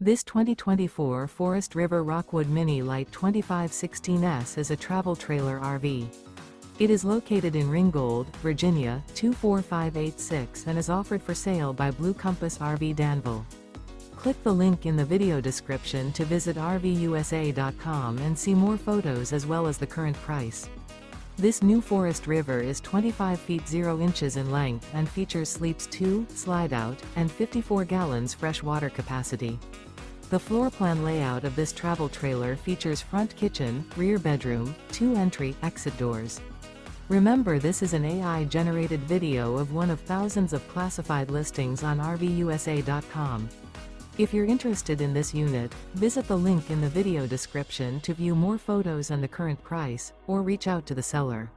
This 2024 Forest River Rockwood Mini Lite 2516S is a travel trailer RV. It is located in Ringgold, Virginia, 24586 and is offered for sale by Blue Compass RV Danville. Click the link in the video description to visit RVUSA.com and see more photos as well as the current price. This new Forest River is 25 feet 0 inches in length and features sleeps 2, Slideout, and 54 gallons fresh water capacity. The floor plan layout of this travel trailer features front kitchen, rear bedroom, 2 entry/exit doors. Remember, this is an AI-generated video of one of thousands of classified listings on RVUSA.com. If you're interested in this unit, visit the link in the video description to view more photos and the current price, or reach out to the seller.